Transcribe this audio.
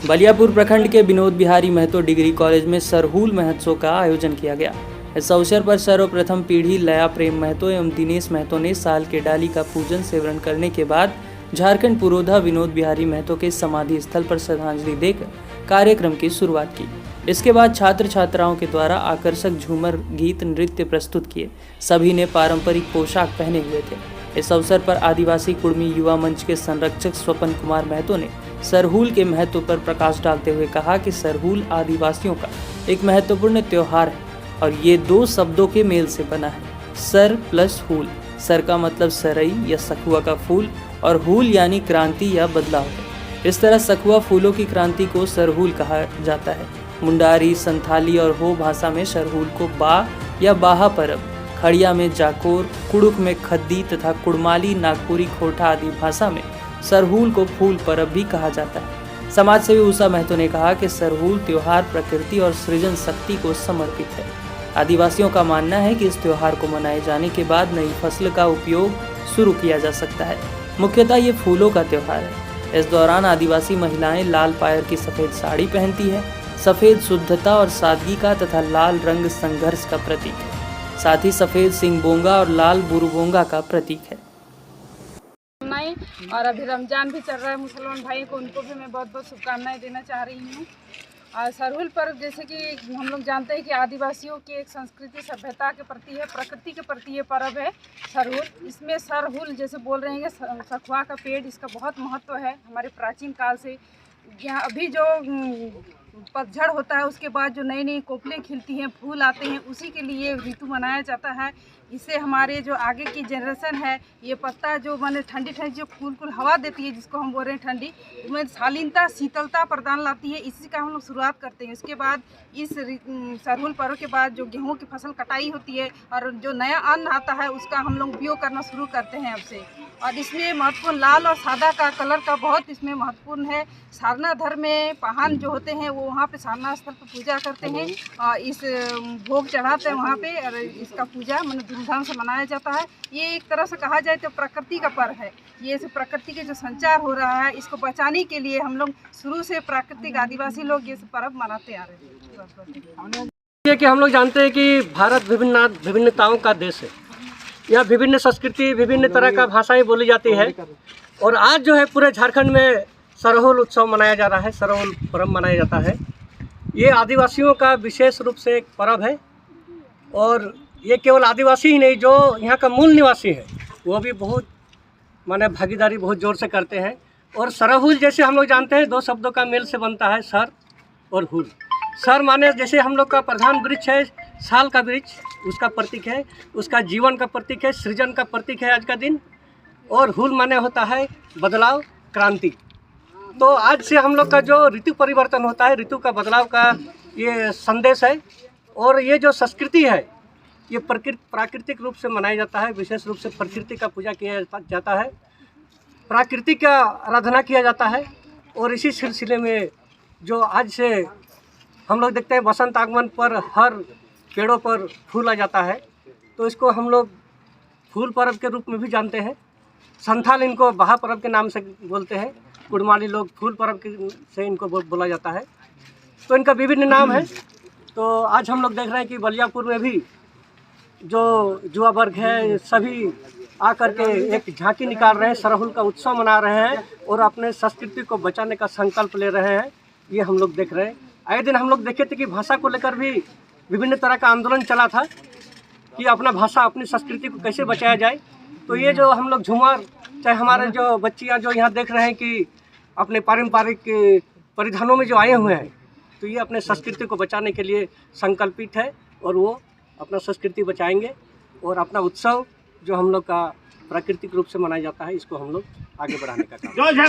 बलियापुर प्रखंड के Vinod Bihari Mahato degree college में सरहुल महोत्सव का आयोजन किया गया। इस अवसर पर सर्वप्रथम पीढ़ी लया प्रेम महतो एवं दिनेश महतो ने साल के डाली का पूजन सेवन करने के बाद झारखंड पुरोधा विनोद बिहारी महतो के समाधि स्थल पर श्रद्धांजलि देकर कार्यक्रम की शुरुआत की। इसके बाद छात्र छात्राओं के द्वारा आकर्षक झूमर गीत नृत्य प्रस्तुत किए। सभी ने पारंपरिक पोशाक पहने हुए थे। इस अवसर पर आदिवासी कुर्मी युवा मंच के संरक्षक स्वपन कुमार महतो ने सरहुल के महत्व पर प्रकाश डालते हुए कहा कि सरहुल आदिवासियों का एक महत्वपूर्ण त्योहार है और ये दो शब्दों के मेल से बना है, सर प्लस हुल। सर का मतलब सरई या सखुआ का फूल और हुल यानी क्रांति या बदलाव है। इस तरह सखुआ फूलों की क्रांति को सरहुल कहा जाता है। मुंडारी, संथाली और हो भाषा में सरहुल को बा या बाहा परब, खड़िया में जाकोर, कुड़ुक में खद्दी तथा कुड़माली, नागपुरी, खोटा आदि भाषा में सरहुल को फूल परब भी कहा जाता है। समाज सेवी उषा महतो ने कहा कि सरहुल त्योहार प्रकृति और सृजन शक्ति को समर्पित है। आदिवासियों का मानना है कि इस त्योहार को मनाए जाने के बाद नई फसल का उपयोग शुरू किया जा सकता है। मुख्यतः ये फूलों का त्योहार है। इस दौरान आदिवासी महिलाएं लाल पायर की सफेद साड़ी पहनती है। सफेद शुद्धता और सादगी का तथा लाल रंग संघर्ष का प्रतीक है। साथ ही सफेद सिंगबोंगा और लाल बुरुबोंगा का प्रतीक है। और अभी रमजान भी चल रहा है मुसलमान भाई को, उनको भी मैं बहुत बहुत शुभकामनाएं देना चाह रही हूँ। और सरहुल पर्व जैसे कि हम लोग जानते हैं कि आदिवासियों की एक संस्कृति सभ्यता के प्रति है, प्रकृति के प्रति ये पर्व है सरहुल। इसमें सरहुल जैसे बोल रहे हैं सखुआ का पेड़, इसका बहुत महत्व है हमारे प्राचीन काल से। यहाँ अभी जो पतझड़ होता है उसके बाद जो नई नई कोपलें खिलती हैं, फूल आते हैं, उसी के लिए ऋतु मनाया जाता है। इससे हमारे जो आगे की जनरेशन है, ये पत्ता जो माने ठंडी ठंडी जो कुल हवा देती है, जिसको हम बोल रहे हैं ठंडी, उसमें शालीनता शीतलता प्रदान लाती है। इसी का हम लोग शुरुआत करते हैं। उसके बाद इस सरहुल पर्व के बाद जो गेहूं की फसल कटाई होती है और जो नया अन्न आता है उसका हम लोग उपयोग करना शुरू करते हैं अब से। और इसमें महत्वपूर्ण लाल और सादा का कलर का बहुत इसमें महत्वपूर्ण है। सारना धर्म में पहान जो होते हैं वो वहाँ पे सारना स्थल पर पूजा करते हैं और इस भोग चढ़ाते हैं वहाँ पे, और इसका पूजा मतलब धूमधाम से मनाया जाता है। ये एक तरह से कहा जाए तो प्रकृति का पर्व है। ये प्रकृति के जो संचार हो रहा है इसको बचाने के लिए हम लोग शुरू से प्राकृतिक आदिवासी लोग ये पर्व मनाते आ रहे हैं। ये कि हम लोग जानते हैं कि भारत विभिन्नताओं का देश है। यहाँ विभिन्न संस्कृति, विभिन्न तरह का भाषाएं बोली जाती है। और आज जो है पूरे झारखंड में सरहुल उत्सव मनाया जा रहा है, सरहुल पर्व मनाया जाता है। ये आदिवासियों का विशेष रूप से एक पर्व है। और ये केवल आदिवासी ही नहीं, जो यहाँ का मूल निवासी है वो भी बहुत माने भागीदारी बहुत ज़ोर से करते हैं। और सरहुल जैसे हम लोग जानते हैं दो शब्दों का मेल से बनता है, सर और हुल। सर माने जैसे हम लोग का प्रधान वृक्ष है, साल का वृक्ष, उसका प्रतीक है, उसका जीवन का प्रतीक है, सृजन का प्रतीक है आज का दिन। और हुल माने होता है बदलाव, क्रांति। तो आज से हम लोग का जो ऋतु परिवर्तन होता है, ऋतु का बदलाव का ये संदेश है। और ये जो संस्कृति है ये प्राकृतिक रूप से मनाया जाता है। विशेष रूप से प्रकृति का पूजा किया जाता है, प्राकृतिक का आराधना किया जाता है। और इसी सिलसिले में जो आज से हम लोग देखते हैं वसंत आगमन पर हर पेड़ों पर फूल आ जाता है, तो इसको हम लोग फूल पर्व के रूप में भी जानते हैं। संथाल इनको बाहा पर्व के नाम से बोलते हैं, कुड़माली लोग फूल पर्व से इनको बोला जाता है। तो इनका विभिन्न नाम है। तो आज हम लोग देख रहे हैं कि बलियापुर में भी जो युवा वर्ग है सभी आकर के एक झांकी निकाल रहे हैं, सरहुल का उत्सव मना रहे हैं और अपने संस्कृति को बचाने का संकल्प ले रहे हैं। ये हम लोग देख रहे हैं। आए दिन हम लोग देखे थे कि भाषा को लेकर भी विभिन्न तरह का आंदोलन चला था कि अपना भाषा, अपनी संस्कृति को कैसे बचाया जाए। तो ये जो हम लोग झूमर, चाहे हमारे जो बच्चियाँ जो यहाँ देख रहे हैं कि अपने पारंपरिक परिधानों में जो आए हुए हैं, तो ये अपने संस्कृति को बचाने के लिए संकल्पित है और वो अपना संस्कृति बचाएंगे। और अपना उत्सव जो हम लोग का प्राकृतिक रूप से मनाया जाता है, इसको हम लोग आगे बढ़ाने का काम